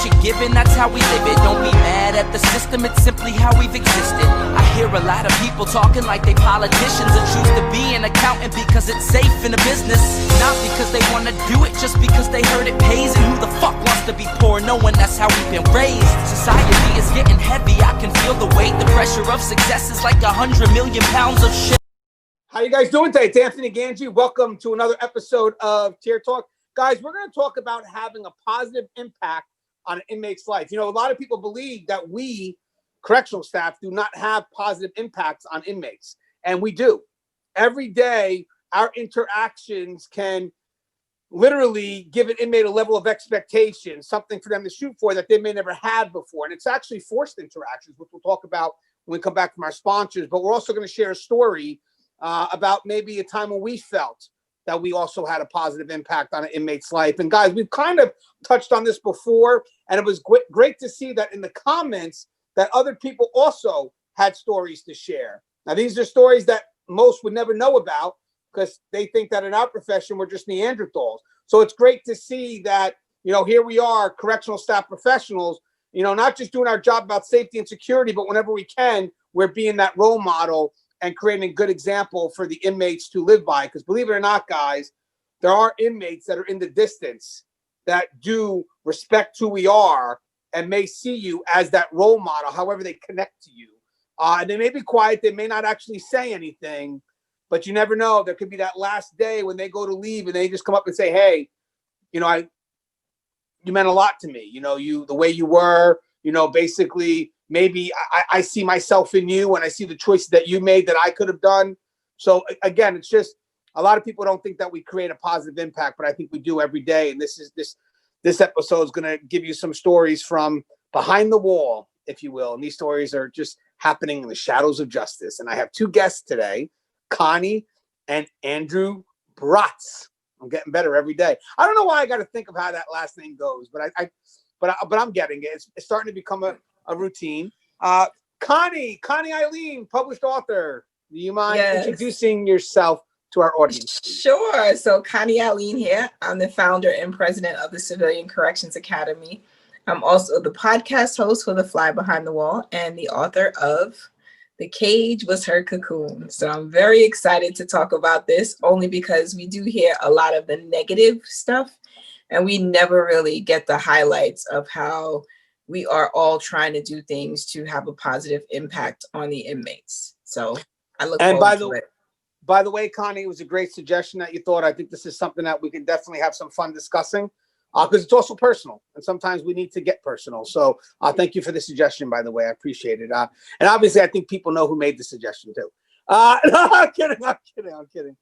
you're given, that's how we live it. Don't be mad at the system, it's simply how we've existed. I hear a lot of people talking like they politicians and choose to be an accountant because it's safe in a business. Not because they want to do it, just because they heard it pays. And who the fuck wants to be poor knowing that's how we've been raised? Society is getting heavy, I can feel the weight. The pressure of success is like 100 million pounds of shit. How you guys doing today? It's Anthony Gangi. Welcome to another episode of Tier Talk. Guys, we're going to talk about having a positive impact on an inmate's life. You know, a lot of people believe that we, correctional staff, do not have positive impacts on inmates. And we do. Every day, our interactions can literally give an inmate a level of expectation, something for them to shoot for that they may never had before. And it's actually forced interactions, which we'll talk about when we come back from our sponsors. But we're also going to share a story about maybe a time when we felt that we also had a positive impact on an inmate's life. And guys, we've kind of touched on this before, and it was great to see that in the comments that other people also had stories to share. Now, these are stories that most would never know about because they think that in our profession, we're just Neanderthals. So it's great to see that, you know, here we are, correctional staff professionals, you know, not just doing our job about safety and security, but whenever we can, we're being that role model and creating a good example for the inmates to live by. Because believe it or not, guys, there are inmates that are in the distance that do respect who we are and may see you as that role model, however they connect to you. And they may be quiet, they may not actually say anything, but you never know. There could be that last day when they go to leave and they just come up and say, hey, you know, you meant a lot to me. You know, the way you were, you know, basically, maybe I see myself in you and I see the choices that you made that I could have done. So again, it's just a lot of people don't think that we create a positive impact, but I think we do every day. And this episode is going to give you some stories from behind the wall, if you will. And these stories are just happening in the shadows of justice. And I have two guests today, Connie and Andrew Brotz. I'm getting better every day. I don't know why I got to think of how that last name goes, but I'm getting it. It's starting to become a routine. Connie Alleyne, published author. Do you mind introducing yourself to our audience? Sure. So Connie Alleyne here. I'm the founder and president of the Civilian Corrections Academy. I'm also the podcast host for The Fly Behind the Wall and the author of The Cage Was Her Cocoon. So I'm very excited to talk about this, only because we do hear a lot of the negative stuff and we never really get the highlights of how we are all trying to do things to have a positive impact on the inmates. So I look forward to it. By the way, Connie, it was a great suggestion that you thought. I think this is something that we can definitely have some fun discussing because it's also personal. And sometimes we need to get personal. So thank you for the suggestion, by the way. I appreciate it. And obviously, I think people know who made the suggestion, too. No, I'm kidding.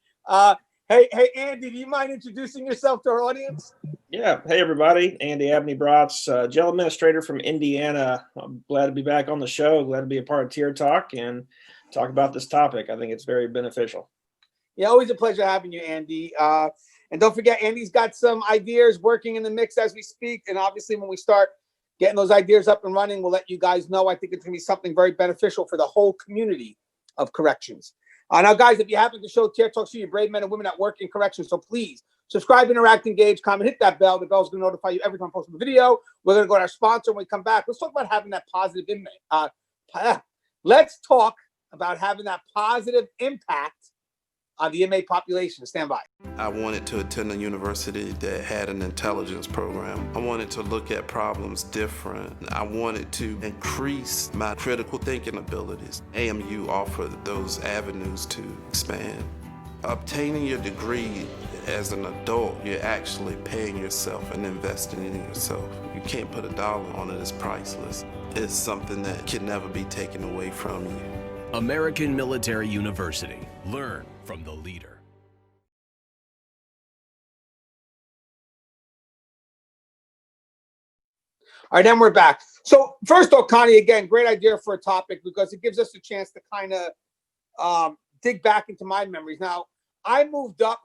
Hey, Andy, do you mind introducing yourself to our audience? Yeah. Hey, everybody. Andy Abney-Brotz, jail administrator from Indiana. I'm glad to be back on the show. Glad to be a part of Tier Talk and talk about this topic. I think it's very beneficial. Yeah, always a pleasure having you, Andy. And don't forget, Andy's got some ideas working in the mix as we speak. And obviously, when we start getting those ideas up and running, we'll let you guys know. I think it's going to be something very beneficial for the whole community of corrections. Now, guys, if you happen to show Tier Talk to your brave men and women that work in corrections, so please subscribe, interact, engage, comment, hit that bell. The bell's going to notify you every time I post a video. We're going to go to our sponsor when we come back. Let's talk about having that positive impact. Let's talk about having that positive impact on the inmate population. Stand by. I wanted to attend a university that had an intelligence program. I wanted to look at problems different. I wanted to increase my critical thinking abilities. AMU offered those avenues to expand. Obtaining your degree as an adult, you're actually paying yourself and investing in yourself. You can't put a dollar on it. It's priceless. It's something that can never be taken away from you. American Military University. Learn from the leader. All right, then we're back. So first off, Connie, again, great idea for a topic because it gives us a chance to kind of dig back into my memories. Now, I moved up.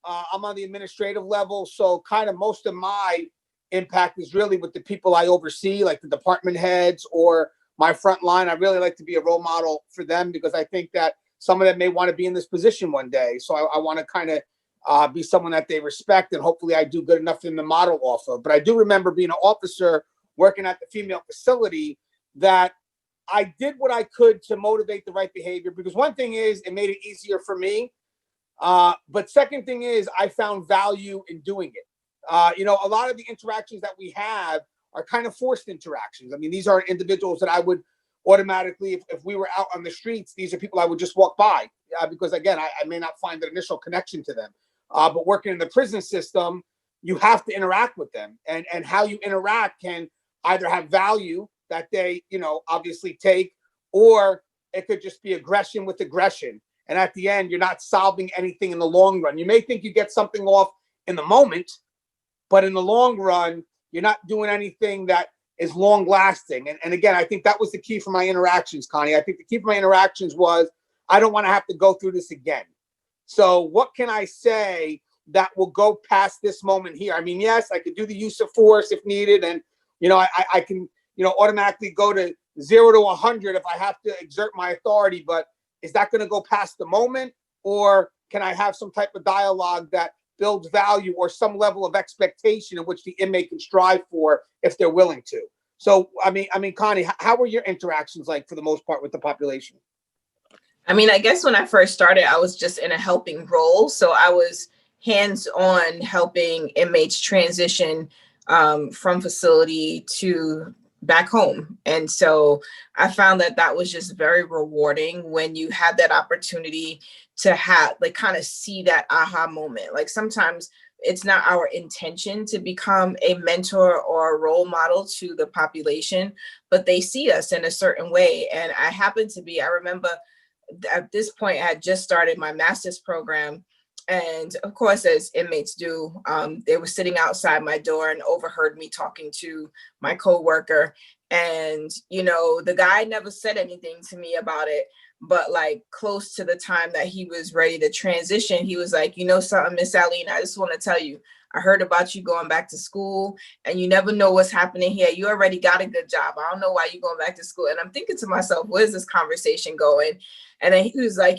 I'm on the administrative level, so kind of most of my impact is really with the people I oversee, like the department heads or my front line. I really like to be a role model for them because I think that some of them may want to be in this position one day. So I want to kind of be someone that they respect, and hopefully I do good enough for them to model off of. But I do remember being an officer working at the female facility, that I did what I could to motivate the right behavior. Because one thing is, it made it easier for me. But second thing is, I found value in doing it. A lot of the interactions that we have are kind of forced interactions. I mean, these aren't individuals that I would automatically, if we were out on the streets, these are people I would just walk by, because again, I may not find an initial connection to them. But working in the prison system, you have to interact with them, and how you interact can either have value that they, obviously take, or it could just be aggression with aggression. And at the end, you're not solving anything in the long run. You may think you get something off in the moment, but in the long run, you're not doing anything that is long lasting. And again, I think that was the key for my interactions, Connie. I think the key for my interactions was, I don't want to have to go through this again. So what can I say that will go past this moment here? I mean, yes, I could do the use of force if needed. And, I can, automatically go to 0 to 100 if I have to exert my authority, but is that going to go past the moment? Or can I have some type of dialogue that builds value, or some level of expectation in which the inmate can strive for if they're willing to? So, I mean, Connie, how were your interactions like for the most part with the population? I mean, I guess when I first started, I was just in a helping role. So I was hands-on helping inmates transition from facility to back home. And so I found that was just very rewarding when you have that opportunity to have, like, kind of see that aha moment. Like, sometimes it's not our intention to become a mentor or a role model to the population, but they see us in a certain way. And I remember at this point, I had just started my master's program. And of course, as inmates do, they were sitting outside my door and overheard me talking to my coworker. And, the guy never said anything to me about it. But like, close to the time that he was ready to transition, he was like, something, Miss Alleyne, I just want to tell you, I heard about you going back to school, and you never know what's happening here. You already got a good job. I don't know why you're going back to school. And I'm thinking to myself, where's this conversation going? And then he was like,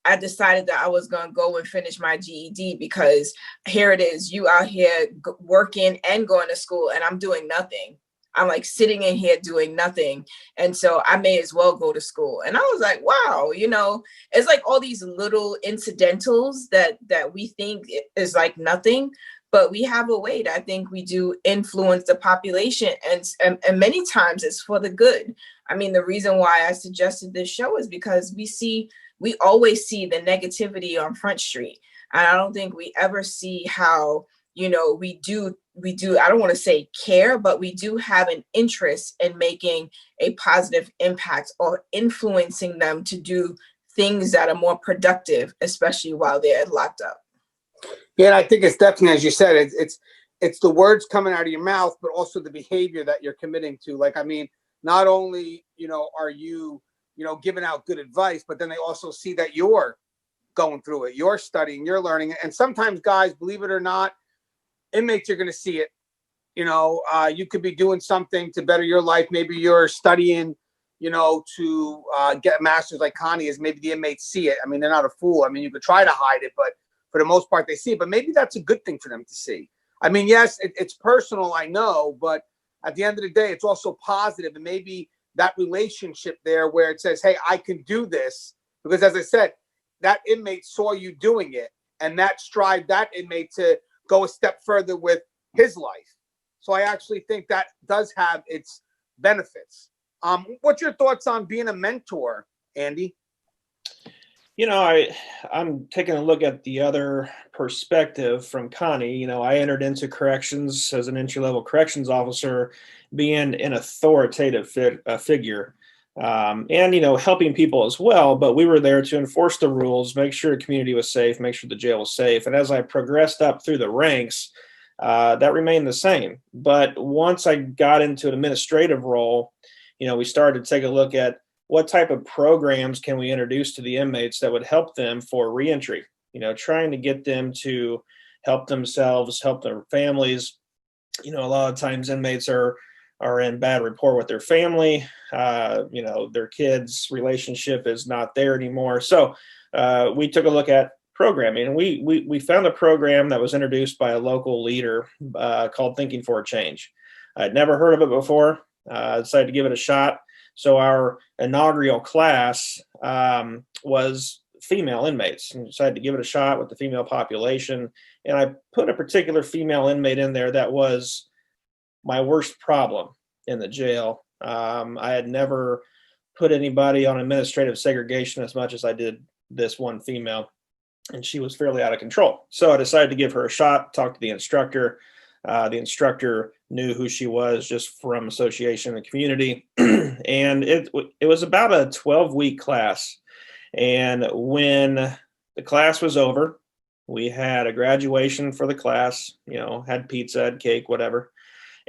I decided that I was going to go and finish my GED, because here it is, you out here working and going to school, and I'm doing nothing. I'm like sitting in here doing nothing. And so I may as well go to school. And I was like, wow, it's like all these little incidentals that we think is like nothing, but we have a way that I think we do influence the population. And many times it's for the good. I mean, the reason why I suggested this show is because we always see the negativity on Front Street. And I don't think we ever see how, we do, I don't want to say care, but we do have an interest in making a positive impact or influencing them to do things that are more productive, especially while they're locked up. Yeah, and I think it's definitely, as you said, it's the words coming out of your mouth, but also the behavior that you're committing to. Like, I mean, not only, are you, giving out good advice, but then they also see that you're going through it, you're studying, you're learning. And sometimes, guys, believe it or not, inmates are going to see it. You could be doing something to better your life. Maybe you're studying, to get a master's like Connie is. Maybe the inmates see it. I mean, they're not a fool. I mean, you could try to hide it, but for the most part, they see it. But maybe that's a good thing for them to see. I mean, yes, it's personal, I know, but at the end of the day, it's also positive. And maybe that relationship there where it says, hey, I can do this. Because as I said, that inmate saw you doing it, and that strived that inmate to go a step further with his life. So I actually think that does have its benefits. What's your thoughts on being a mentor, Andy? I'm taking a look at the other perspective from Connie. I entered into corrections as an entry-level corrections officer, being an authoritative figure, and, helping people as well. But we were there to enforce the rules, make sure the community was safe, make sure the jail was safe. And as I progressed up through the ranks, that remained the same. But once I got into an administrative role, we started to take a look at what type of programs can we introduce to the inmates that would help them for reentry, trying to get them to help themselves, help their families. A lot of times inmates are in bad rapport with their family. Their kids' relationship is not there anymore. So we took a look at programming, and we found a program that was introduced by a local leader called Thinking for a Change. I'd never heard of it before. I decided to give it a shot. So our inaugural class was female inmates, and decided to give it a shot with the female population. And I put a particular female inmate in there that was my worst problem in the jail. I had never put anybody on administrative segregation as much as I did this one female, and she was fairly out of control. So I decided to give her a shot, talk to the instructor. The instructor knew who she was just from association in the community. And it was about a 12-week class. And when the class was over, we had a graduation for the class, had pizza, had cake, whatever.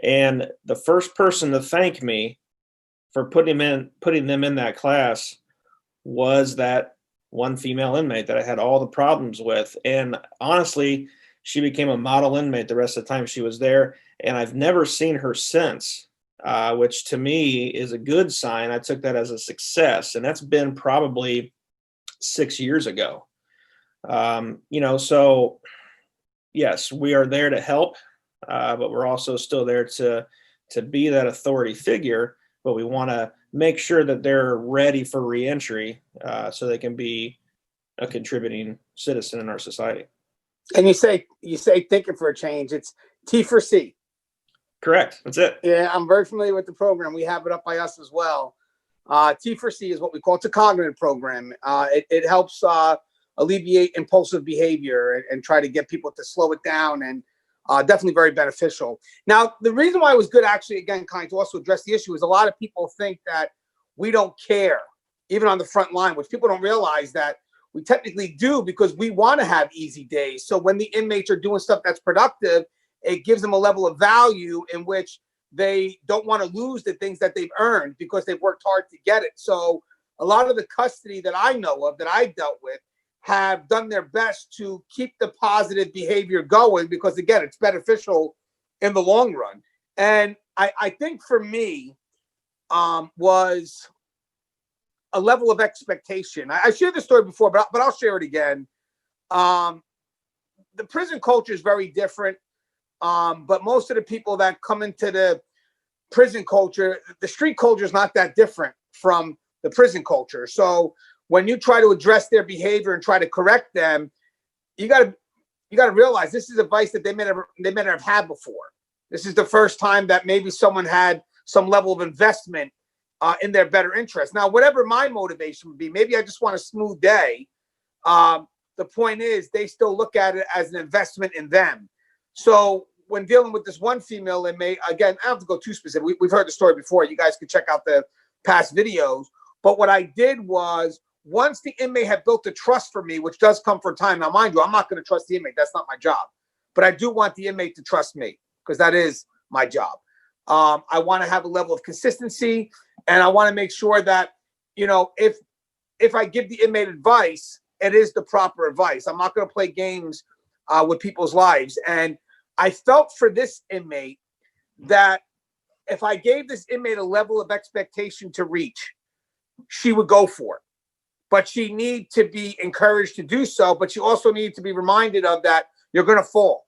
And the first person to thank me for putting them in that class was that one female inmate that I had all the problems with. And honestly, she became a model inmate the rest of the time she was there. And I've never seen her since, which to me is a good sign. I took that as a success. And that's been probably 6 years ago. So yes, we are there to help, but we're also still there to be that authority figure. But we want to make sure that they're ready for reentry, so they can be a contributing citizen in our society. And you say thinking for a change. It's T for C. Correct. That's it. Yeah, I'm very familiar with the program. We have it up by us as well. T for C is what we call it's a cognitive program. It helps alleviate impulsive behavior and try to get people to slow it down, and definitely very beneficial. Now, the reason why it was good, actually, again, kind to also address the issue, is a lot of people think that we don't care, even on the front line, which people don't realize that we technically do, because we want to have easy days. So when the inmates are doing stuff that's productive, it gives them a level of value in which they don't want to lose the things that they've earned because they've worked hard to get it. So a lot of the custody that I know of, that I dealt with, have done their best to keep the positive behavior going, because again, it's beneficial in the long run. And I think for me, was a level of expectation. I shared this story before, but I'll share it again. The prison culture is very different. But most of the people that come into the prison culture, the street culture is not that different from the prison culture. So when you try to address their behavior and try to correct them, you got to realize this is advice that they may never have had before. This is the first time that maybe someone had some level of investment in their better interest. Now, whatever my motivation would be, maybe I just want a smooth day. The point is, they still look at it as an investment in them. So when dealing with this one female inmate, again, I don't have to go too specific. We've heard the story before. You guys can check out the past videos. But what I did was, once the inmate had built a trust for me, which does come for time. Now, mind you, I'm not going to trust the inmate. That's not my job. But I do want the inmate to trust me, because that is my job. I want to have a level of consistency, and I want to make sure that, if I give the inmate advice, it is the proper advice. I'm not going to play games with people's lives. And I felt for this inmate that if I gave this inmate a level of expectation to reach, she would go for it. But she needed to be encouraged to do so. But she also needed to be reminded of that you're going to fall,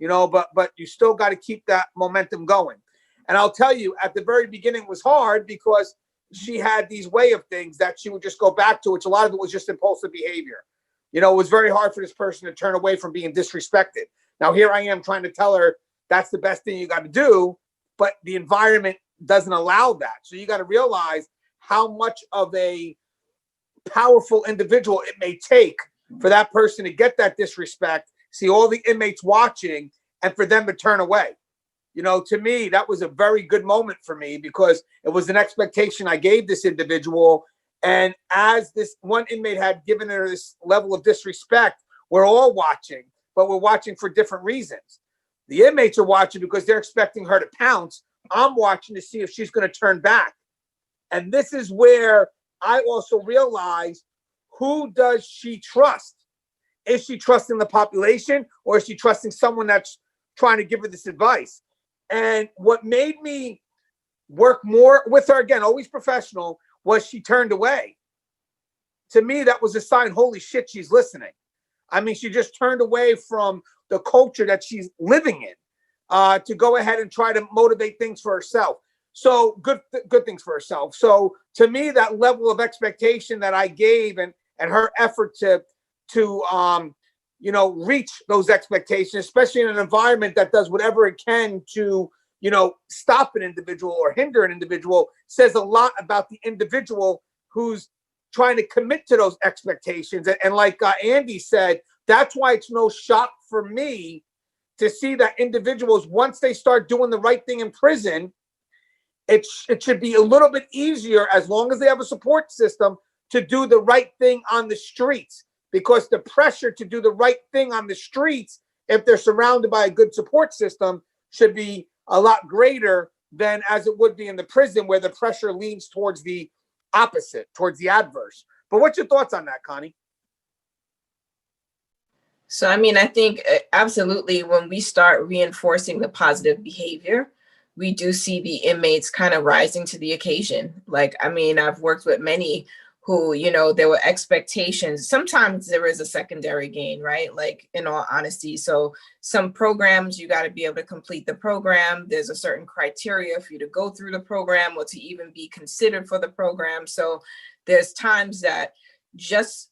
but you still got to keep that momentum going. And I'll tell you, at the very beginning, it was hard because she had these way of things that she would just go back to, which a lot of it was just impulsive behavior. It was very hard for this person to turn away from being disrespected. Now, here I am trying to tell her that's the best thing you got to do, but the environment doesn't allow that. So you got to realize how much of a powerful individual it may take for that person to get that disrespect, see all the inmates watching, and for them to turn away. To me, that was a very good moment for me, because it was an expectation I gave this individual. And as this one inmate had given her this level of disrespect, we're all watching, but we're watching for different reasons. The inmates are watching because they're expecting her to pounce. I'm watching to see if she's going to turn back. And this is where I also realize, who does she trust? Is she trusting the population, or is she trusting someone that's trying to give her this advice? And what made me work more with her, again, always professional, was she turned away. To me, that was a sign, holy shit, she's listening. I mean, she just turned away from the culture that she's living in. to go ahead and try to motivate things for herself. So good things for herself. So to me, that level of expectation that I gave and her effort to reach those expectations, especially in an environment that does whatever it can to, stop an individual or hinder an individual, says a lot about the individual who's trying to commit to those expectations. And like Andy said, that's why it's no shock for me to see that individuals, once they start doing the right thing in prison, it should be a little bit easier, as long as they have a support system, to do the right thing on the streets. Because the pressure to do the right thing on the streets, if they're surrounded by a good support system, should be a lot greater than as it would be in the prison, where the pressure leans towards the opposite, towards the adverse. But what's your thoughts on that, Connie? So, I mean, I think absolutely when we start reinforcing the positive behavior, we do see the inmates kind of rising to the occasion. Like, I mean, I've worked with many who, there were expectations. Sometimes there is a secondary gain, right? Like, in all honesty. So some programs, you got to be able to complete the program. There's a certain criteria for you to go through the program or to even be considered for the program. So there's times that just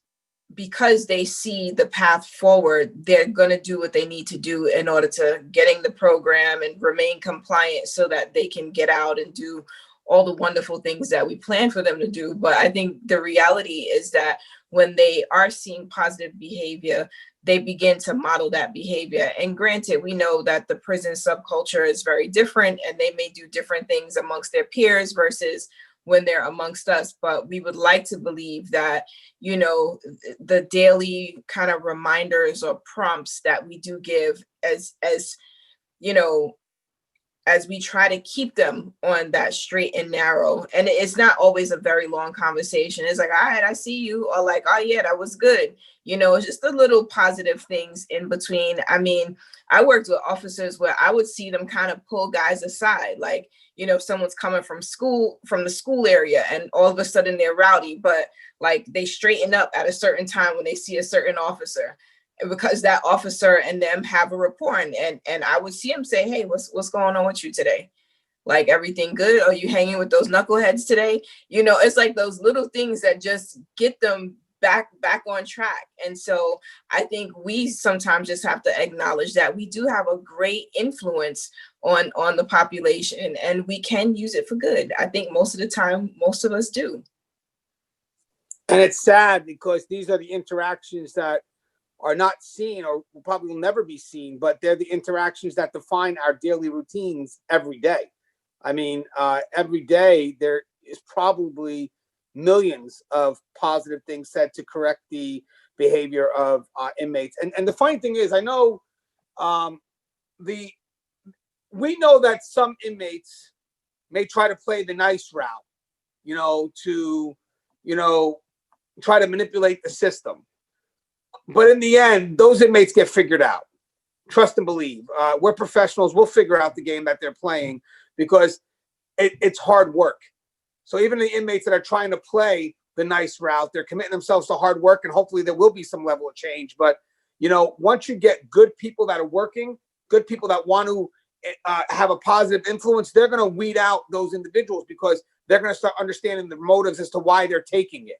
because they see the path forward, they're going to do what they need to do in order to getting the program and remain compliant so that they can get out and do all the wonderful things that we plan for them to do. But I think the reality is that when they are seeing positive behavior, they begin to model that behavior. And granted, we know that the prison subculture is very different and they may do different things amongst their peers versus when they're amongst us. But we would like to believe that, the daily kind of reminders or prompts that we do give as we try to keep them on that straight and narrow. And it's not always a very long conversation. It's like, all right, I see you. Or like, oh yeah, that was good. It's just the little positive things in between. I mean, I worked with officers where I would see them kind of pull guys aside. Like, if someone's coming from the school area and all of a sudden they're rowdy, but like they straighten up at a certain time when they see a certain officer, because that officer and them have a rapport. And I would see him say, hey, what's going on with you today? Like, everything good? Are you hanging with those knuckleheads today? It's like those little things that just get them back on track. And so I think we sometimes just have to acknowledge that we do have a great influence on the population and we can use it for good. I think most of the time, most of us do. And it's sad because these are the interactions that are not seen or probably will never be seen, but they're the interactions that define our daily routines every day. I mean, every day there is probably millions of positive things said to correct the behavior of inmates. And the funny thing is, I know we know that some inmates may try to play the nice route, to try to manipulate the system. But in the end, those inmates get figured out. Trust and believe. We're professionals. We'll figure out the game that they're playing because it's hard work. So even the inmates that are trying to play the nice route, they're committing themselves to hard work, and hopefully there will be some level of change. But, once you get good people that are working, good people that want to have a positive influence, they're going to weed out those individuals because they're going to start understanding the motives as to why they're taking it.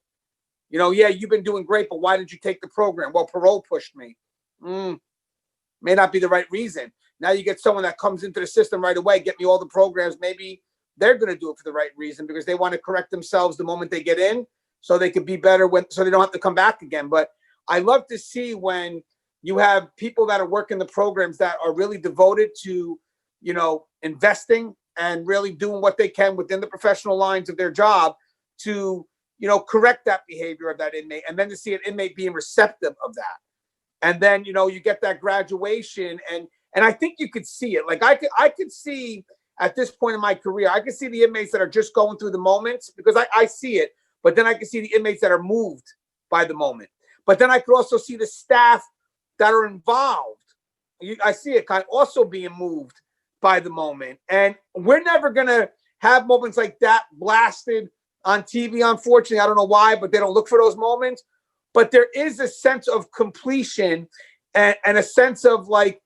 Yeah, you've been doing great, but why did you take the program? Well, parole pushed me. May not be the right reason. Now you get someone that comes into the system right away, get me all the programs. Maybe they're going to do it for the right reason because they want to correct themselves the moment they get in so they could be better so they don't have to come back again. But I love to see when you have people that are working the programs that are really devoted to, investing and really doing what they can within the professional lines of their job to, correct that behavior of that inmate, and then to see an inmate being receptive of that. And then, you get that graduation and I think you could see it. Like I could see at this point in my career, I could see the inmates that are just going through the moments because I see it, but then I can see the inmates that are moved by the moment. But then I could also see the staff that are involved. I see it kind of also being moved by the moment. And we're never going to have moments like that blasted on TV, unfortunately. I don't know why, but they don't look for those moments. But there is a sense of completion and a sense of like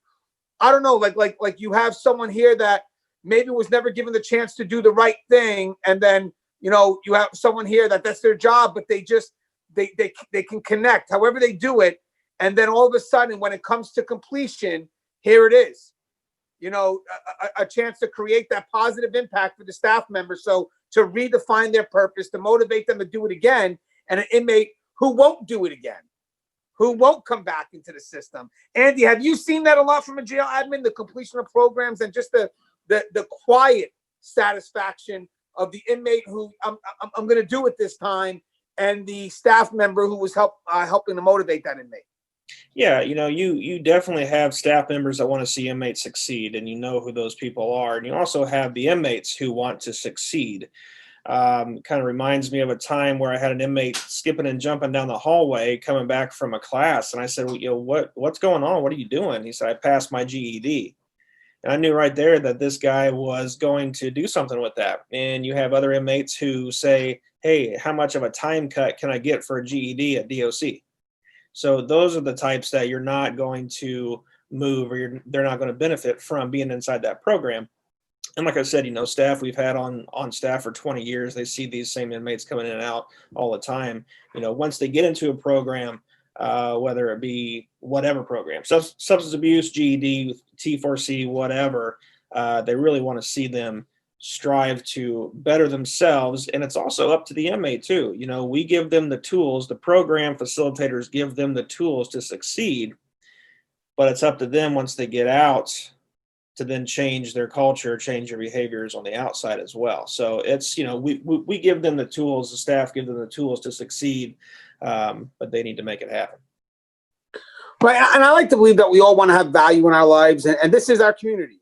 I don't know, like you have someone here that maybe was never given the chance to do the right thing, and then you have someone here that's their job, but they just they can connect however they do it, and then all of a sudden when it comes to completion, here it is, a chance to create that positive impact for the staff members, so to redefine their purpose, to motivate them to do it again, and an inmate who won't do it again, who won't come back into the system. Andy, have you seen that a lot from a jail admin, the completion of programs and just the quiet satisfaction of the inmate who I'm going to do it this time, and the staff member who was helping to motivate that inmate? Yeah, you definitely have staff members that want to see inmates succeed, and you know who those people are. And you also have the inmates who want to succeed. Kind of reminds me of a time where I had an inmate skipping and jumping down the hallway coming back from a class. And I said, well, what's going on? What are you doing? He said, I passed my GED. And I knew right there that this guy was going to do something with that. And you have other inmates who say, hey, how much of a time cut can I get for a GED at DOC? So those are the types that you're not going to move, or they're not going to benefit from being inside that program. And like I said, staff we've had on staff for 20 years, they see these same inmates coming in and out all the time. Once they get into a program, whether it be whatever program, substance abuse, GED, T4C, whatever, they really want to see them strive to better themselves. And it's also up to the inmate too. We give them the tools, the program facilitators give them the tools to succeed, but it's up to them once they get out to then change their culture, change their behaviors on the outside as well. So it's, we give them the tools, the staff give them the tools to succeed, but they need to make it happen. Right. And I like to believe that we all want to have value in our lives. And this is our community.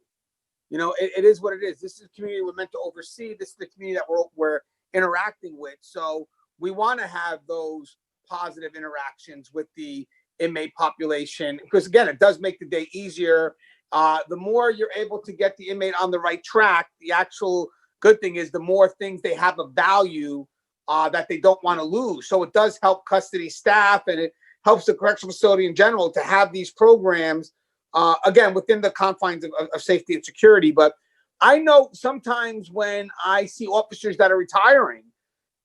It is what it is. This is the community we're meant to oversee. This is the community that we're interacting with. So we want to have those positive interactions with the inmate population, because again, it does make the day easier. The more you're able to get the inmate on the right track, the actual good thing is the more things they have of value that they don't want to lose. So it does help custody staff, and it helps the correctional facility in general to have these programs, again, within the confines of safety and security. But I know sometimes when I see officers that are retiring,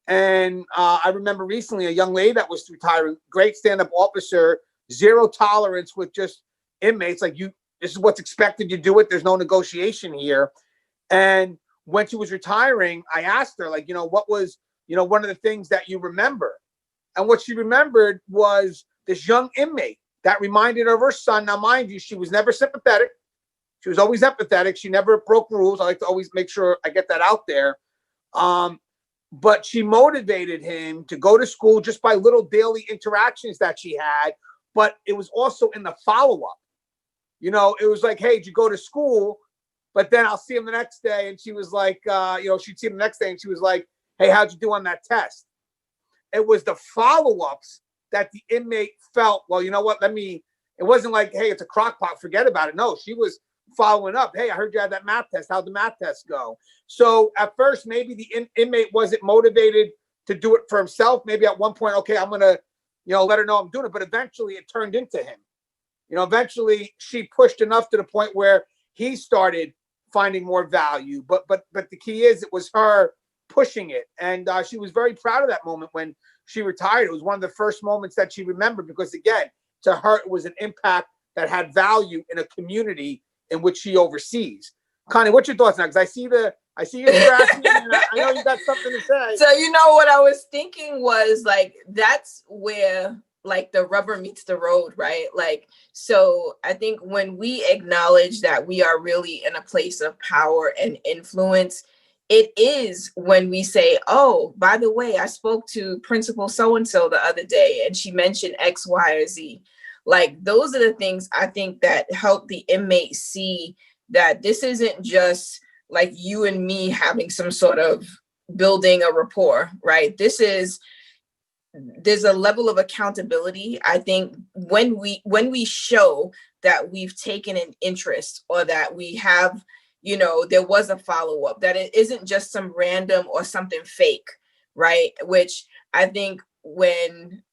and I remember recently a young lady that was retiring, great stand-up officer, zero tolerance with just inmates, like this is what's expected, you do it, there's no negotiation here. And when she was retiring, I asked her, like, what was, one of the things that you remember? And what she remembered was this young inmate that reminded her of her son. Now, mind you, she was never sympathetic. She was always empathetic. She never broke rules. I like to always make sure I get that out there. But she motivated him to go to school just by little daily interactions that she had. But it was also in the follow-up. It was like, hey, did you go to school? But then I'll see him the next day. And she was like, she'd see him the next day and she was like, hey, how'd you do on that test? It was the follow-ups that the inmate felt, well, you know what, it wasn't like, hey, it's a crock pot, forget about it. No, she was following up. Hey, I heard you had that math test. How'd the math test go? So at first, maybe the inmate wasn't motivated to do it for himself. Maybe at one point, okay, I'm going to, let her know I'm doing it. But eventually it turned into him. Eventually she pushed enough to the point where he started finding more value. But the key is it was her pushing it. And she was very proud of that moment when she retired. It was one of the first moments that she remembered, because again, to her, it was an impact that had value in a community in which she oversees. Connie, what's your thoughts now? Because I see you scratching, and I know you got something to say. So what I was thinking was, like, that's where, like, the rubber meets the road, right? Like, so I think when we acknowledge that we are really in a place of power and influence, it is when we say, oh, by the way, I spoke to Principal so-and-so the other day, and she mentioned X, Y, or Z. Like, those are the things I think that help the inmate see that this isn't just like you and me having some sort of building a rapport, right? There's a level of accountability. I think when we show that we've taken an interest, or that we have, there was a follow-up, that it isn't just some random or something fake, right? Which I think when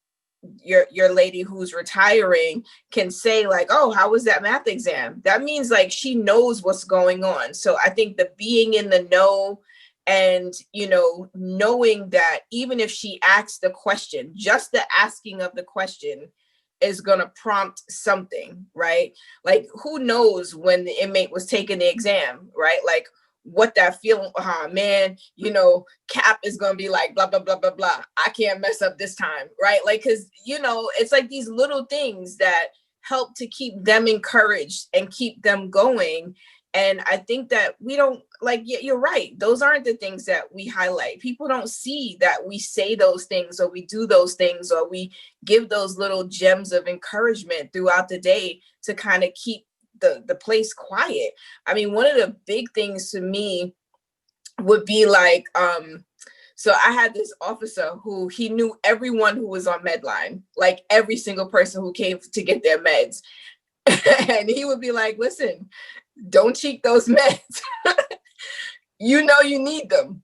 your lady who's retiring can say like, oh, how was that math exam? That means like she knows what's going on. So I think the being in the know and, you know, knowing that even if she asks the question, just the asking of the question is going to prompt something, right? Like, who knows when the inmate was taking the exam, right? Like, what that feeling, man, you know, Cap is going to be like, blah, blah, blah, blah, blah. I can't mess up this time, right? Like, because, you know, it's like these little things that help to keep them encouraged and keep them going. And I think that we don't, like, you're right. Those aren't the things that we highlight. People don't see that we say those things or we do those things or we give those little gems of encouragement throughout the day to kind of keep the place quiet. I mean, one of the big things to me would be like, so I had this officer who he knew everyone who was on Medline, like every single person who came to get their meds. And he would be like, listen, don't cheat those meds. You know you need them,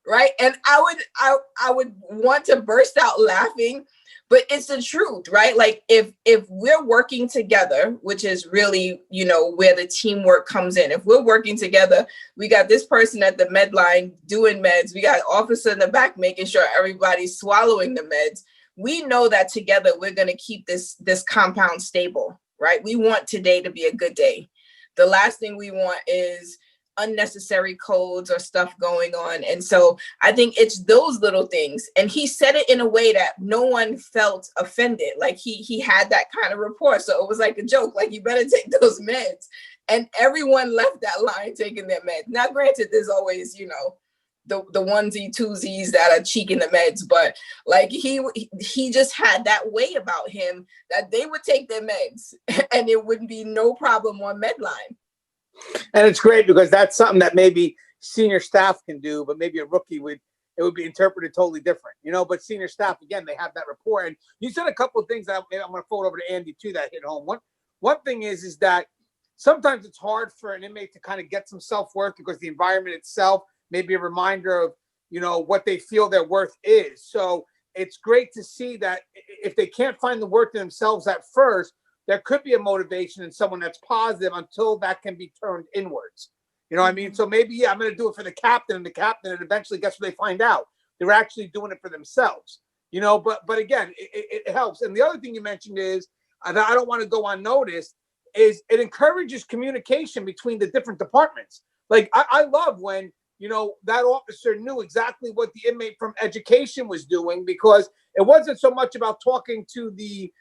right? And I would want to burst out laughing, but it's the truth, right? Like if we're working together, which is really, you know, where the teamwork comes in. If we're working together, we got this person at the med line doing meds. We got officer in the back making sure everybody's swallowing the meds. We know that together we're going to keep this compound stable, right? We want today to be a good day. The last thing we want is unnecessary codes or stuff going on. And so I think it's those little things. And he said it in a way that no one felt offended. Like he had that kind of rapport. So it was like a joke, like, you better take those meds. And everyone left that line taking their meds. Now, granted, there's always, you know, the onesie twosies that are cheeking the meds, but like he just had that way about him that they would take their meds and it wouldn't be no problem on Medline. And it's great because that's something that maybe senior staff can do, but maybe a rookie it would be interpreted totally different, you know. But senior staff, again, they have that rapport. And you said a couple of things that I'm going to forward over to Andy too that hit home. One thing is that sometimes it's hard for an inmate to kind of get some self-worth because the environment itself may be a reminder of, you know, what they feel their worth is. So it's great to see that if they can't find the worth in themselves at first, there could be a motivation in someone that's positive until that can be turned inwards. You know what I mean? So maybe, yeah, I'm going to do it for the captain, and and eventually, guess what they find out? They're actually doing it for themselves. You know, but again, it helps. And the other thing you mentioned is, and I don't want to go unnoticed, is it encourages communication between the different departments. Like I love when, you know, that officer knew exactly what the inmate from education was doing, because it wasn't so much about talking to the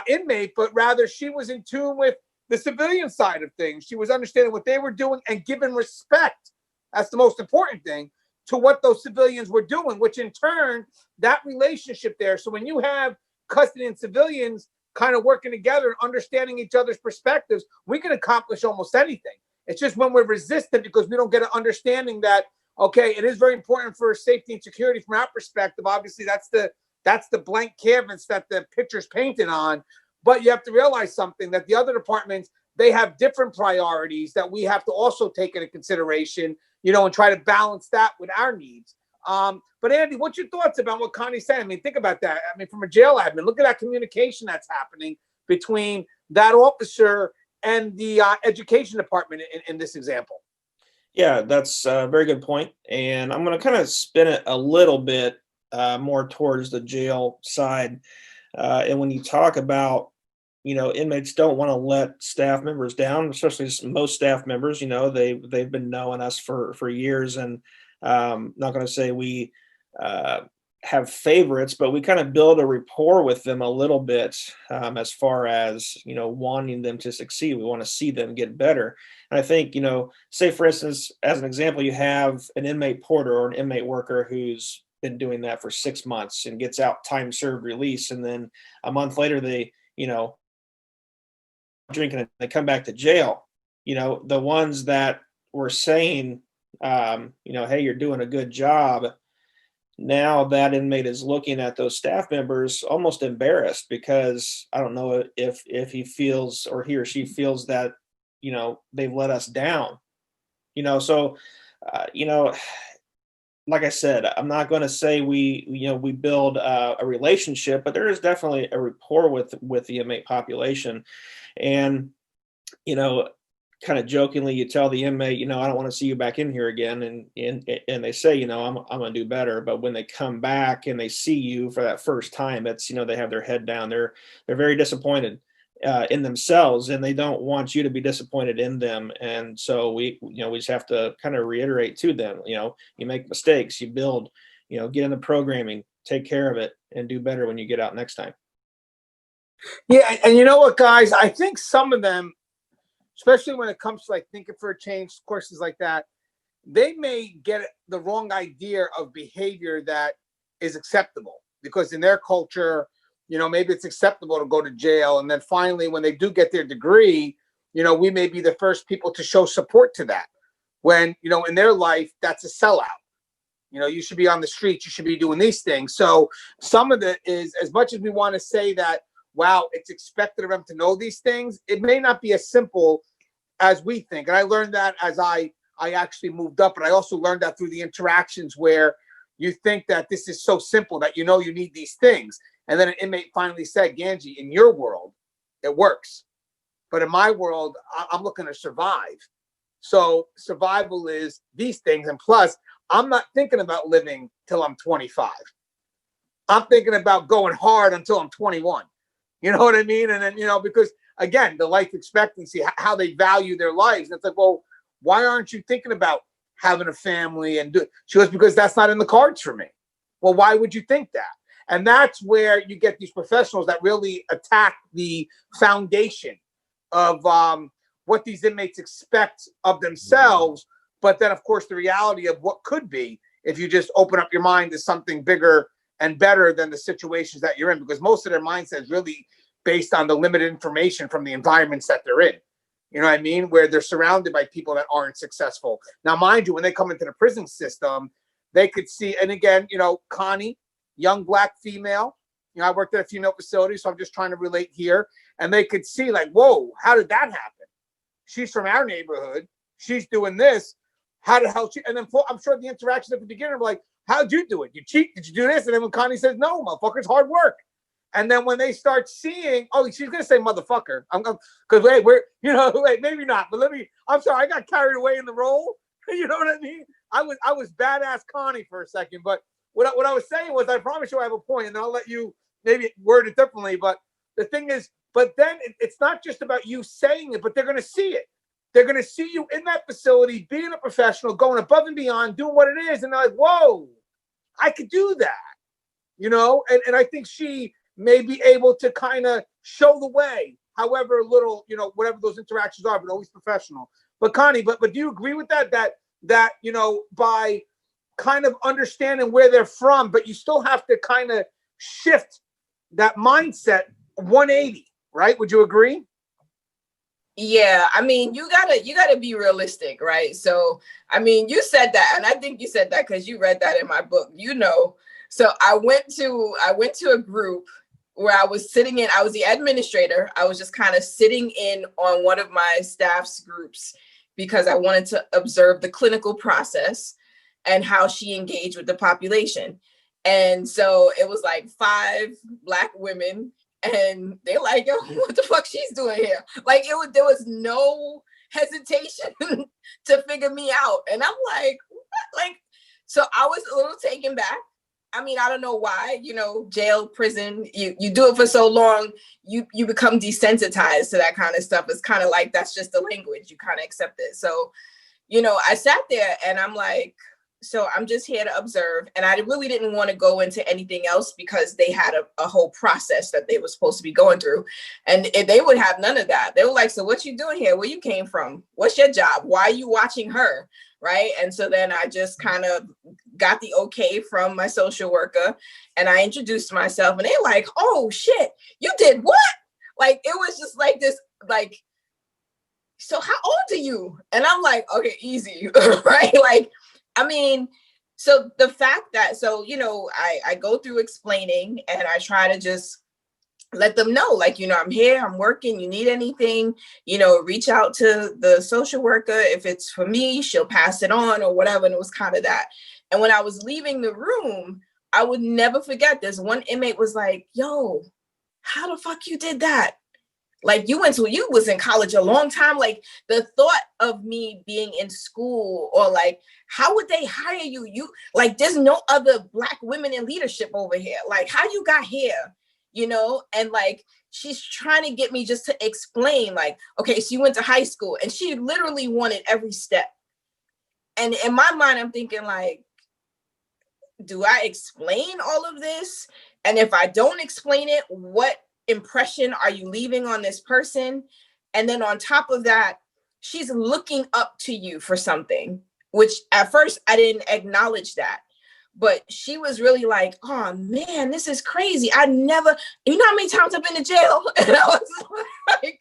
inmate, but rather she was in tune with the civilian side of things. She was understanding what they were doing and giving respect. That's the most important thing, to what those civilians were doing, which in turn, that relationship there. So when you have custody and civilians kind of working together and understanding each other's perspectives, we can accomplish almost anything. It's just when we're resistant because we don't get an understanding that, okay, it is very important for safety and security from our perspective. Obviously, that's the blank canvas that the picture's painted on. But you have to realize something, that the other departments, they have different priorities that we have to also take into consideration, you know, and try to balance that with our needs. But Andy, what's your thoughts about what Connie's saying? I mean, think about that. I mean, from a jail admin, look at that communication that's happening between that officer and the education department in this example. Yeah, that's a very good point. And I'm going to kind of spin it a little bit more towards the jail side. And when you talk about, you know, inmates don't want to let staff members down, especially most staff members, you know, they've been knowing us for years. And not going to say we have favorites, but we kind of build a rapport with them a little bit as far as, you know, wanting them to succeed. We want to see them get better. And I think, you know, say for instance, as an example, you have an inmate porter or an inmate worker who's been doing that for 6 months and gets out time served release. And then a month later, they, you know, drinking and they come back to jail. You know, the ones that were saying, you know, hey, you're doing a good job. Now that inmate is looking at those staff members almost embarrassed, because I don't know if he feels, or he or she feels, that, you know, they've let us down, you know. So, you know, like I said, I'm not going to say we build a relationship, but there is definitely a rapport with the inmate population. And, kind of jokingly, you tell the inmate, I don't want to see you back in here again. And they say, I'm going to do better. But when they come back and they see you for that first time, it's, they have their head down. They're very disappointed in themselves, and they don't want you to be disappointed in them. And so we just have to kind of reiterate to them, you make mistakes, you build, get in the programming, take care of it, and do better when you get out next time. Yeah. And you know what, guys, I think some of them, especially when it comes to like thinking for a change courses like that, they may get the wrong idea of behavior that is acceptable, because in their culture, maybe it's acceptable to go to jail. And then finally, when they do get their degree, we may be the first people to show support to that. When, in their life, that's a sellout. You should be on the streets, you should be doing these things. So some of it is, as much as we want to say that, wow, it's expected of them to know these things, it may not be as simple as we think. And I learned that as I actually moved up, but I also learned that through the interactions where you think that this is so simple that you need these things. And then an inmate finally said, Gangi, in your world, it works. But in my world, I'm looking to survive. So survival is these things. And plus, I'm not thinking about living till I'm 25. I'm thinking about going hard until I'm 21. You know what I mean? And then, because again, the life expectancy, how they value their lives. And it's like, well, why aren't you thinking about having a family? And she goes, because that's not in the cards for me. Well, why would you think that? And that's where you get these professionals that really attack the foundation of what these inmates expect of themselves. But then, of course, the reality of what could be if you just open up your mind to something bigger and better than the situations that you're in, because most of their mindset is really based on the limited information from the environments that they're in. You know what I mean? Where they're surrounded by people that aren't successful. Now, mind you, when they come into the prison system, they could see, and again, Connie, young Black female, I worked at a female facility, so I'm just trying to relate here. And they could see like, whoa, how did that happen? She's from our neighborhood. She's doing this. How the hell she, and then I'm sure the interactions at the beginning were like, how'd you do it? You cheat? Did you do this? And then when Connie says, no, motherfucker, it's hard work. And then when they start seeing, oh, she's going to say motherfucker. Because wait, maybe not. But I'm sorry, I got carried away in the role. You know what I mean? I was badass Connie for a second. But what I was saying was, I promise you I have a point, and I'll let you maybe word it differently. But the thing is, but then it's not just about you saying it, but they're going to see it. They're going to see you in that facility, being a professional, going above and beyond, doing what it is. And they're like, whoa, I could do that, And I think she may be able to kind of show the way, however little, whatever those interactions are, but always professional. But Connie, but do you agree with that by kind of understanding where they're from, but you still have to kind of shift that mindset 180, right? Would you agree? Yeah, I mean, you gotta be realistic, right? So, I mean, you said that, and I think you said that because you read that in my book, So I went to a group where I was sitting in. I was the administrator. I was just kind of sitting in on one of my staff's groups because I wanted to observe the clinical process and how she engaged with the population. And so it was like 5 Black women. And they're like, yo, what the fuck she's doing here? Like, there was no hesitation to figure me out. And I'm like, what? Like, so I was a little taken back. I mean, I don't know why, jail, prison, you do it for so long, you become desensitized to that kind of stuff. It's kind of like, that's just the language. You kind of accept it. So, I sat there and I'm like, so I'm just here to observe. And I really didn't want to go into anything else because they had a whole process that they were supposed to be going through. And they would have none of that. They were like, so what you doing here? Where you came from? What's your job? Why are you watching her? Right. And so then I just kind of got the okay from my social worker and I introduced myself and they're like, oh shit, you did what? Like, it was just like this, like, so how old are you? And I'm like, okay, easy. Right. Like, I mean, so the fact that, I go through explaining and I try to just let them know, like, I'm here, I'm working, you need anything, reach out to the social worker. If it's for me, she'll pass it on or whatever. And it was kind of that. And when I was leaving the room, I would never forget this. One inmate was like, yo, how the fuck you did that? Like you was in college a long time. Like the thought of me being in school, or like, how would they hire you? You like, there's no other Black women in leadership over here. Like how you got here, you know? And like, she's trying to get me just to explain like, okay, so you went to high school, and she literally wanted every step. And in my mind, I'm thinking like, do I explain all of this? And if I don't explain it, what impression are you leaving on this person? And then on top of that, she's looking up to you for something, which at first I didn't acknowledge that. But she was really like, oh man, this is crazy. You know how many times I've been to jail? And I was like,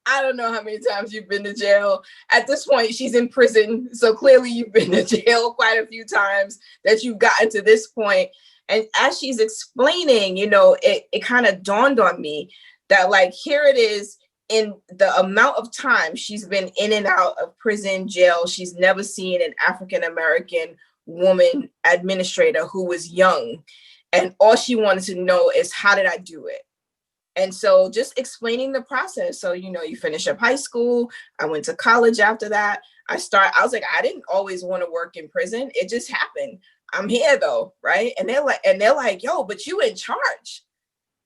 I don't know how many times you've been to jail. At this point, she's in prison. So clearly you've been to jail quite a few times that you've gotten to this point. And as she's explaining, you know, it kind of dawned on me that like, here it is in the amount of time she's been in and out of prison, jail. She's never seen an African-American woman administrator who was young. And all she wanted to know is, how did I do it? And so just explaining the process. So, you know, you finish up high school. I went to college after that. I was like, I didn't always want to work in prison. It just happened. I'm here though, right? And they're like, yo, but you in charge.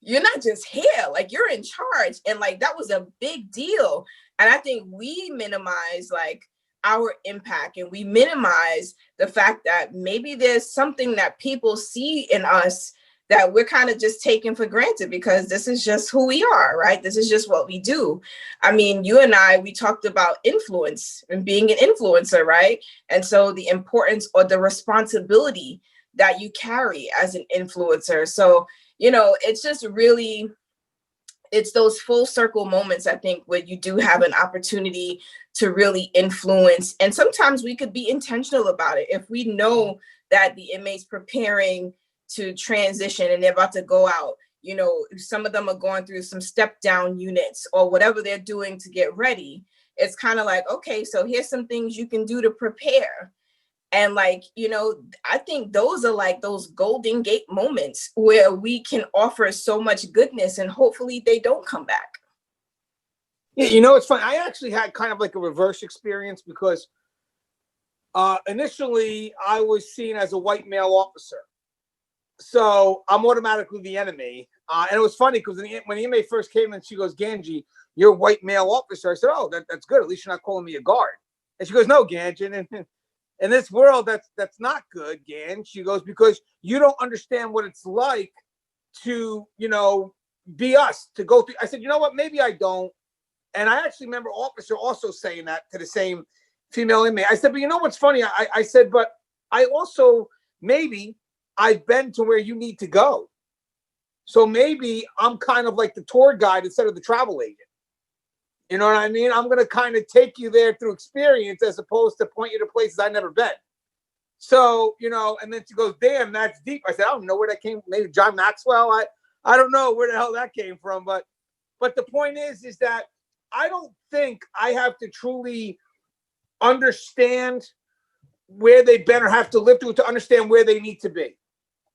You're not just here, like you're in charge. And like, that was a big deal. And I think we minimize like our impact, and we minimize the fact that maybe there's something that people see in us that we're kind of just taking for granted, because this is just who we are, right? This is just what we do. I mean, you and I, we talked about influence and being an influencer, right? And so the importance or the responsibility that you carry as an influencer. So, you know, it's just really, it's those full circle moments, I think, where you do have an opportunity to really influence. And sometimes we could be intentional about it. If we know that the inmate's preparing to transition and they're about to go out, you know, some of them are going through some step down units or whatever they're doing to get ready. It's kind of like, okay, so here's some things you can do to prepare. And like, you know, I think those are like those Golden Gate moments where we can offer so much goodness, and hopefully they don't come back. Yeah, you know, it's funny. I actually had kind of like a reverse experience, because initially I was seen as a white male officer. So I'm automatically the enemy. And it was funny because when the inmate first came in, she goes, Gangi, you're a white male officer. I said, oh, that's good. At least you're not calling me a guard. And she goes, no, Gangi. And in this world, that's not good, Gan. She goes, because you don't understand what it's like to, you know, be us, to go through. I said, you know what? Maybe I don't. And I actually remember officer also saying that to the same female inmate. I said, but you know what's funny? I said, but I also, maybe I've been to where you need to go. So maybe I'm kind of like the tour guide instead of the travel agent. You know what I mean? I'm going to kind of take you there through experience as opposed to point you to places I've never been. So, you know, and then she goes, damn, that's deep. I said, I don't know where that came from. Maybe John Maxwell. I don't know where the hell that came from. But the point is that I don't think I have to truly understand where they've been or have to live through to understand where they need to be.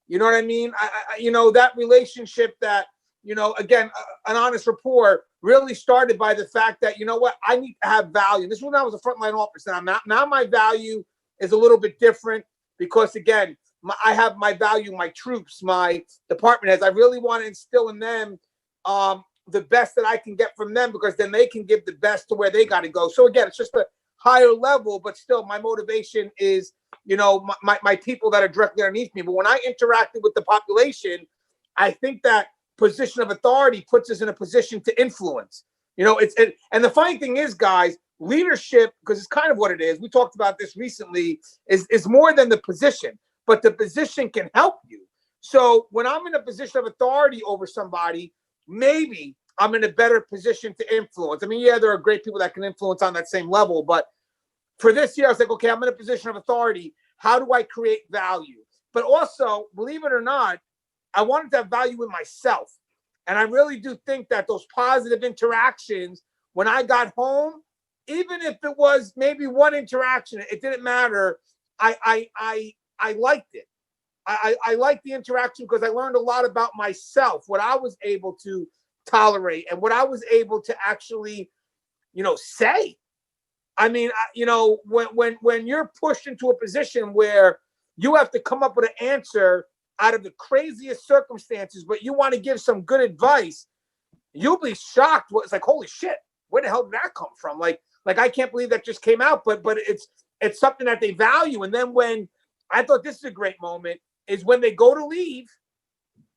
You know what I mean? You know, that relationship that, you know, again, an honest rapport really started by the fact that, you know what, I need to have value. This was when I was a frontline officer. Now my value is a little bit different because, again, I have my value, my troops, my department heads. I really want to instill in them the best that I can get from them, because then they can give the best to where they got to go. So again, it's just a higher level, but still my motivation is, you know, my people that are directly underneath me. But when I interacted with the population, I think that position of authority puts us in a position to influence. You know, and the funny thing is, guys, leadership, because it's kind of what it is. We talked about this recently, is more than the position, but the position can help you. So when I'm in a position of authority over somebody, maybe I'm in a better position to influence. I mean, yeah, there are great people that can influence on that same level, but for this year, I was like, okay, I'm in a position of authority. How do I create value? But also, believe it or not, I wanted to have value in myself. And I really do think that those positive interactions, when I got home, even if it was maybe one interaction, it didn't matter. I I liked it. I liked the interaction because I learned a lot about myself, what I was able to tolerate and what I was able to actually, say. I mean, when you're pushed into a position where you have to come up with an answer out of the craziest circumstances, but you want to give some good advice, you'll be shocked. It's like, holy shit, where the hell did that come from? Like I can't believe that just came out, but it's something that they value. And then when I thought this is a great moment is when they go to leave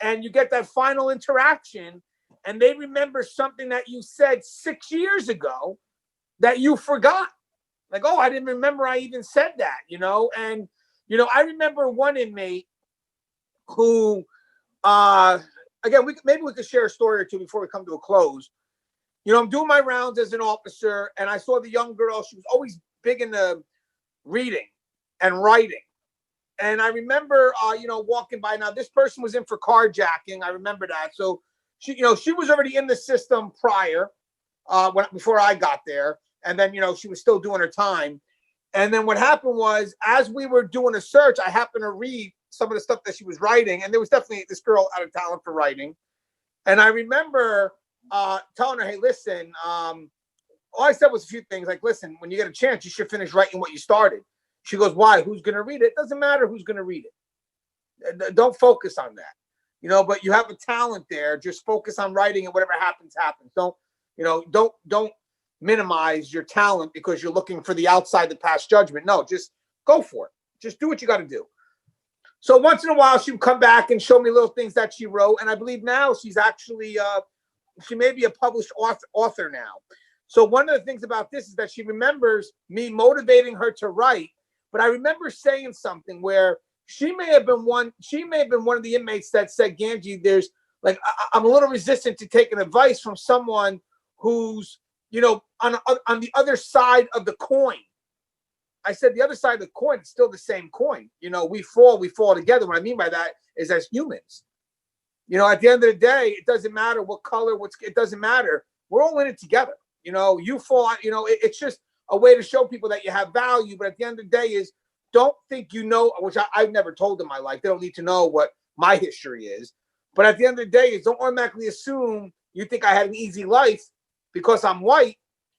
and you get that final interaction and they remember something that you said 6 years ago that you forgot. Like, oh, I didn't remember I even said that, And, I remember one inmate who, again, maybe we could share a story or two before we come to a close. I'm doing my rounds as an officer, and I saw the young girl. She was always big into reading and writing. And I remember, walking by. Now, this person was in for carjacking. I remember that. So, she was already in the system prior, before I got there. And then, she was still doing her time. And then what happened was, as we were doing a search, I happened to read some of the stuff that she was writing. And there was definitely this girl had a talent for writing. And I remember telling her, hey, listen, all I said was a few things like, listen, when you get a chance, you should finish writing what you started. She goes, why? Who's going to read it? It doesn't matter who's going to read it. Don't focus on that, but you have a talent there. Just focus on writing and whatever happens, happens. Don't minimize your talent because you're looking for the outside to pass judgment. No, just go for it. Just do what you got to do. So once in a while, she would come back and show me little things that she wrote. And I believe now she's actually, she may be a published author now. So one of the things about this is that she remembers me motivating her to write. But I remember saying something where she may have been one of the inmates that said, Gangi, there's like, I'm a little resistant to taking advice from someone who's, on the other side of the coin. I said, the other side of the coin is still the same coin. We fall together. What I mean by that is as humans, at the end of the day, it doesn't matter what color, it doesn't matter. We're all in it together. You fall, it's just a way to show people that you have value. But at the end of the day is don't think, which I've never told in my life. They don't need to know what my history is. But at the end of the day is don't automatically assume you think I had an easy life because I'm white.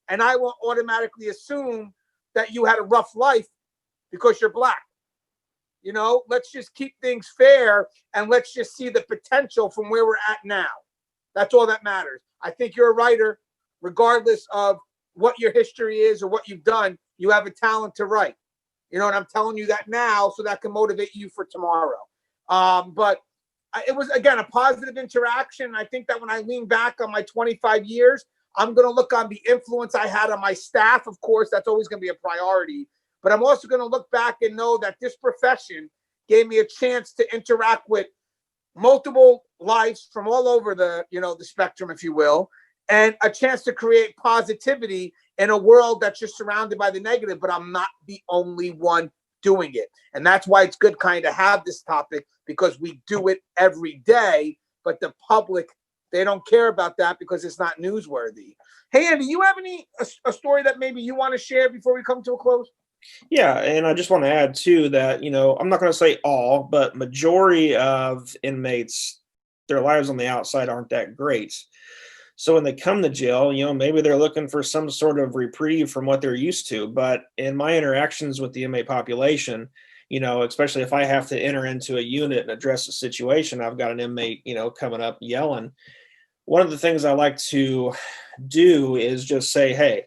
And I won't automatically assume that you had a rough life because you're black. Let's just keep things fair and let's just see the potential from where we're at now. That's all that matters. I think you're a writer, regardless of what your history is or what you've done, you have a talent to write. And I'm telling you that now so that can motivate you for tomorrow. But it was, again, a positive interaction. I think that when I lean back on my 25 years, I'm going to look on the influence I had on my staff. Of course, that's always going to be a priority. But I'm also going to look back and know that this profession gave me a chance to interact with multiple lives from all over the spectrum, if you will, and a chance to create positivity in a world that's just surrounded by the negative. But I'm not the only one doing it. And that's why it's good kind of have this topic, because we do it every day. But the public, they don't care about that because it's not newsworthy. Hey, Andy, you have a story that maybe you want to share before we come to a close? Yeah, and I just want to add too that, I'm not going to say all, but majority of inmates, their lives on the outside aren't that great. So when they come to jail, maybe they're looking for some sort of reprieve from what they're used to. But in my interactions with the inmate population, especially if I have to enter into a unit and address a situation, I've got an inmate, coming up yelling. One of the things I like to do is just say, hey,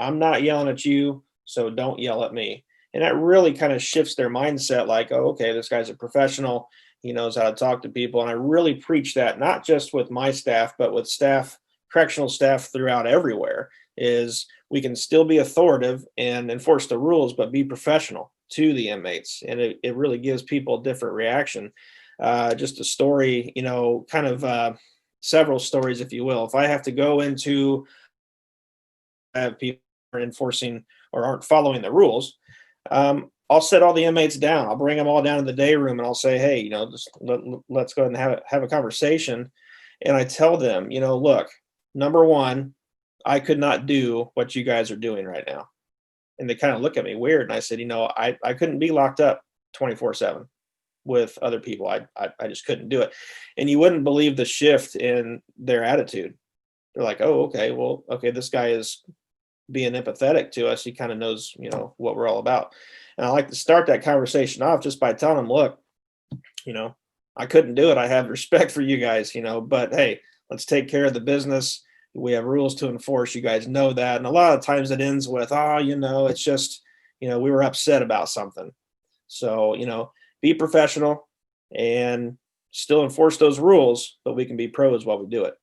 I'm not yelling at you, so don't yell at me. And that really kind of shifts their mindset like, oh, okay, this guy's a professional. He knows how to talk to people. And I really preach that, not just with my staff, but with correctional staff throughout everywhere, is we can still be authoritative and enforce the rules, but be professional to the inmates. And it really gives people a different reaction. Just a story, several stories, if you will. If I have to go into have people are enforcing or aren't following the rules, I'll set all the inmates down. I'll bring them all down to the day room and I'll say, hey, just let's go ahead and have a conversation. And I tell them, look, number one, I could not do what you guys are doing right now. And they kind of look at me weird. And I said, I couldn't be locked up 24/7 with other people. I just couldn't do it. And you wouldn't believe the shift in their attitude. They're like, oh, okay, well, okay, this guy is being empathetic to us. He kind of knows, what we're all about. And I like to start that conversation off just by telling them, look, I couldn't do it. I have respect for you guys, but hey, let's take care of the business. We have rules to enforce. You guys know that. And a lot of times it ends with, it's just, we were upset about something. So, be professional and still enforce those rules, but we can be pros while we do it.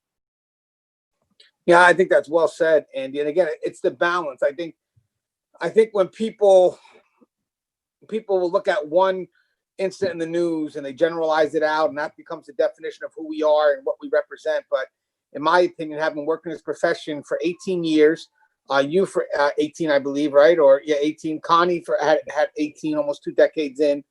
Yeah, I think that's well said, Andy. And again, it's the balance. I think when people will look at one incident in the news and they generalize it out, and that becomes the definition of who we are and what we represent. But in my opinion, having worked in this profession for 18 years, you for 18, I believe, right? Or 18. Connie had 18, almost 2 decades in.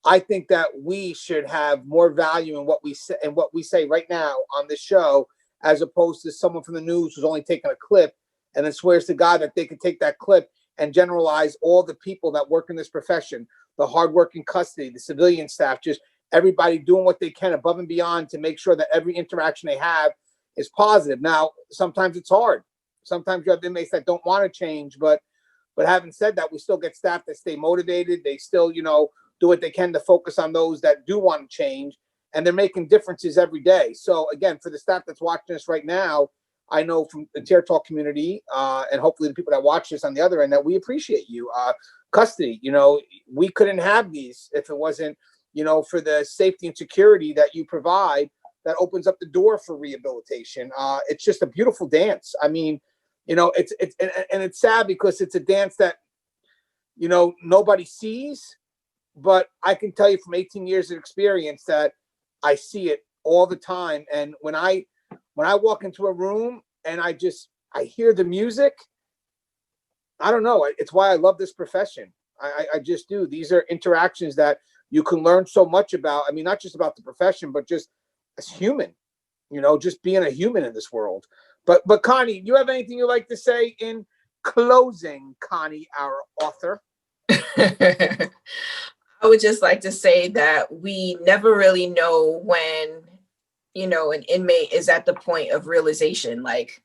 I think that we should have more value in what we say right now on this show, as opposed to someone from the news who's only taking a clip and then swears to God that they could take that clip and generalize all the people that work in this profession, the hardworking custody, the civilian staff, just everybody doing what they can above and beyond to make sure that every interaction they have is positive. Now, sometimes it's hard. Sometimes you have inmates that don't want to change, but having said that, we still get staff that stay motivated. They still, do what they can to focus on those that do want to change, and they're making differences every day. So again, for the staff that's watching us right now, I know from the Tier Talk community, and hopefully the people that watch this on the other end, that we appreciate you. Custody, we couldn't have these if it wasn't, for the safety and security that you provide, that opens up the door for rehabilitation. It's just a beautiful dance. I mean, it's sad because it's a dance that, nobody sees, but I can tell you from 18 years of experience that I see it all the time. And when I walk into a room and I hear the music, I don't know. It's why I love this profession. I just do. These are interactions that you can learn so much about. I mean, not just about the profession, but just as human, just being a human in this world. But Connie, do you have anything you'd like to say in closing, Connie, our author? I would just like to say that we never really know when, an inmate is at the point of realization, like,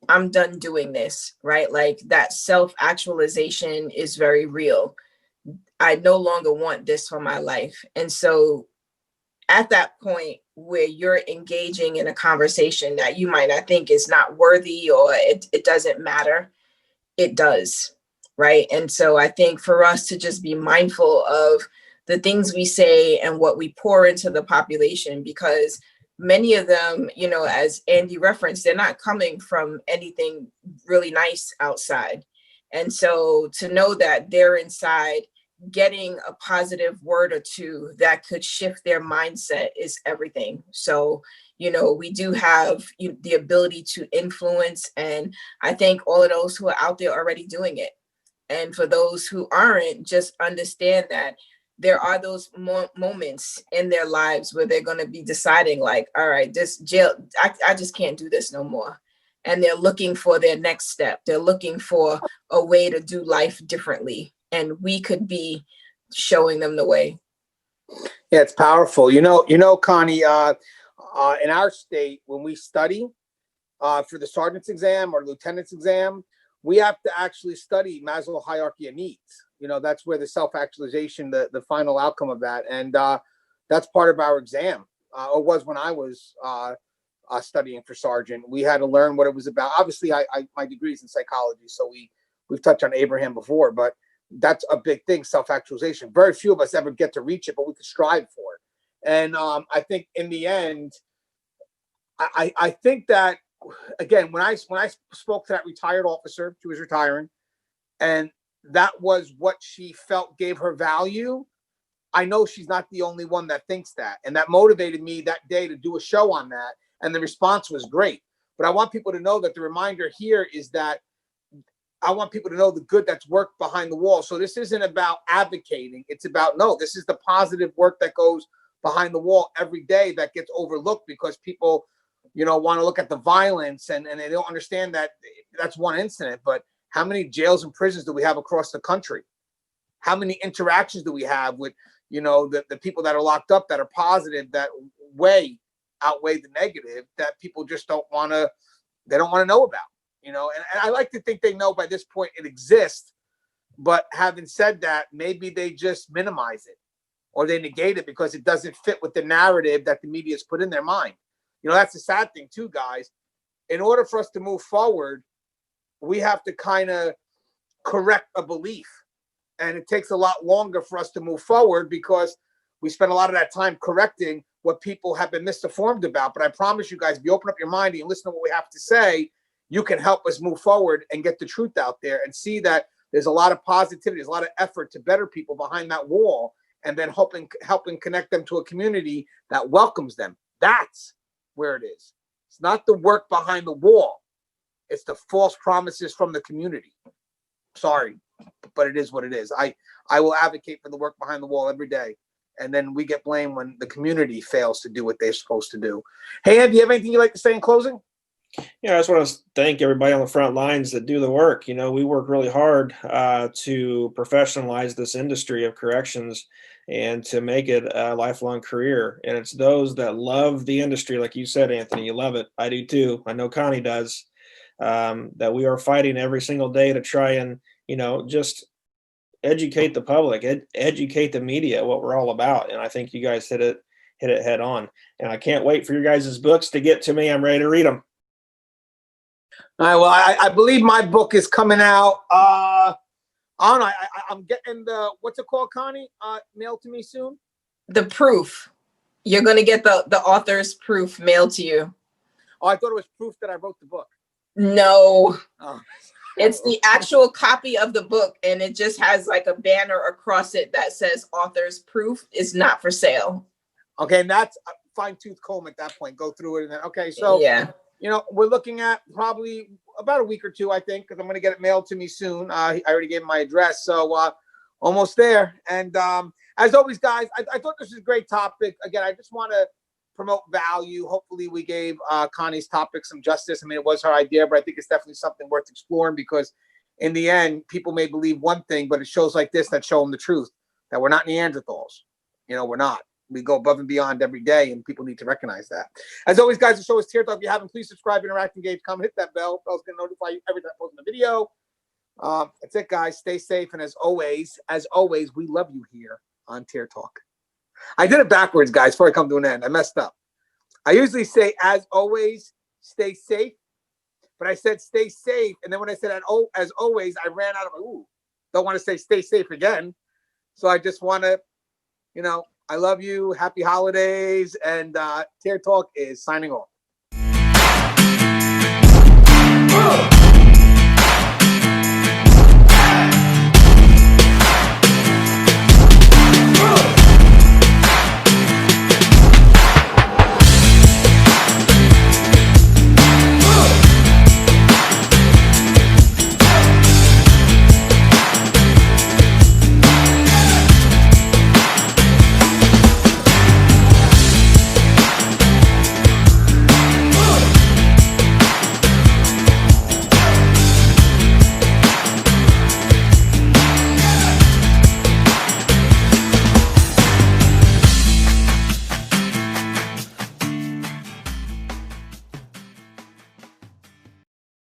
I'm done doing this, right? Like, that self-actualization is very real. I no longer want this for my life. And so at that point where you're engaging in a conversation that you might not think is not worthy, or it doesn't matter, it does. Right. And so I think for us to just be mindful of the things we say and what we pour into the population, because many of them, as Andy referenced, they're not coming from anything really nice outside. And so to know that they're inside getting a positive word or two that could shift their mindset is everything. So, we do have the ability to influence, and I thank all of those who are out there already doing it. And for those who aren't, just understand that there are those moments in their lives where they're going to be deciding, like, all right, this jail, I just can't do this no more. And they're looking for their next step. They're looking for a way to do life differently. And we could be showing them the way. Yeah, it's powerful. Connie, in our state, when we study for the sergeant's exam or lieutenant's exam, we have to actually study Maslow hierarchy of needs. That's where the self-actualization, the final outcome of that. And that's part of our exam, or was when I was studying for sergeant. We had to learn what it was about. Obviously, my degree is in psychology, so we've touched on Abraham before, but that's a big thing, self-actualization. Very few of us ever get to reach it, but we could strive for it. And I think in the end, I think that, again, when I spoke to that retired officer, she was retiring, and that was what she felt gave her value. I know she's not the only one that thinks that. And that motivated me that day to do a show on that. And the response was great. But I want people to know that the reminder here is that I want people to know the good that's worked behind the wall. So this isn't about advocating. It's about, no, this is the positive work that goes behind the wall every day that gets overlooked because people, want to look at the violence and they don't understand that that's one incident. But how many jails and prisons do we have across the country? How many interactions do we have with, the people that are locked up that are positive, that outweigh the negative, that people just don't want to know about, and I like to think they know by this point it exists. But having said that, maybe they just minimize it or they negate it because it doesn't fit with the narrative that the media has put in their mind. That's the sad thing too, guys. In order for us to move forward, we have to kind of correct a belief. And it takes a lot longer for us to move forward because we spend a lot of that time correcting what people have been misinformed about. But I promise you guys, if you open up your mind and you listen to what we have to say, you can help us move forward and get the truth out there and see that there's a lot of positivity, there's a lot of effort to better people behind that wall, and then helping connect them to a community that welcomes them. That's where it is. It's not the work behind the wall. It's the false promises from the community. Sorry, but it is what it is. I will advocate for the work behind the wall every day. And then we get blamed when the community fails to do what they're supposed to do. Hey, Ed, do you have anything you'd like to say in closing? Yeah, I just want to thank everybody on the front lines that do the work. We work really hard to professionalize this industry of corrections and to make it a lifelong career. And it's those that love the industry, like you said, Anthony, you love it. I do too. I know Connie does. That we are fighting every single day to try and, just educate the public, educate the media what we're all about. And I think you guys hit it head on. And I can't wait for your guys' books to get to me. I'm ready to read them. All right. Well, I believe my book is coming out. I'm getting the, what's it called, Connie? Mailed to me soon. The proof. You're going to get the author's proof mailed to you. Oh, I thought it was proof that I wrote the book. No. Oh. It's the actual copy of the book, and it just has like a banner across it that says author's proof is not for sale. Okay, and that's a fine-tooth comb at that point. Go through it and then, okay, so, yeah. We're looking at probably about a week or two, I think, because I'm going to get it mailed to me soon. I already gave my address, so almost there. And as always, guys, I thought this was a great topic. Again, I just want to promote value. Hopefully we gave Connie's topic some justice. I mean, it was her idea, but I think it's definitely something worth exploring because in the end, people may believe one thing, but it shows like this that show them the truth, that we're not Neanderthals. We're not. We go above and beyond every day, and people need to recognize that. As always, guys, the show is Tear Talk. If you haven't, please subscribe, interact, engage, comment, hit that bell. Bell's going to notify you every time I post a video. That's it, guys. Stay safe, and as always, we love you here on Tear Talk. I did it backwards, guys, before I come to an end. I messed up. I usually say, as always, stay safe. But I said, stay safe. And then when I said, as always, I ran out of, don't want to say stay safe again. So I just want to, I love you. Happy holidays. And Tear Talk is signing off.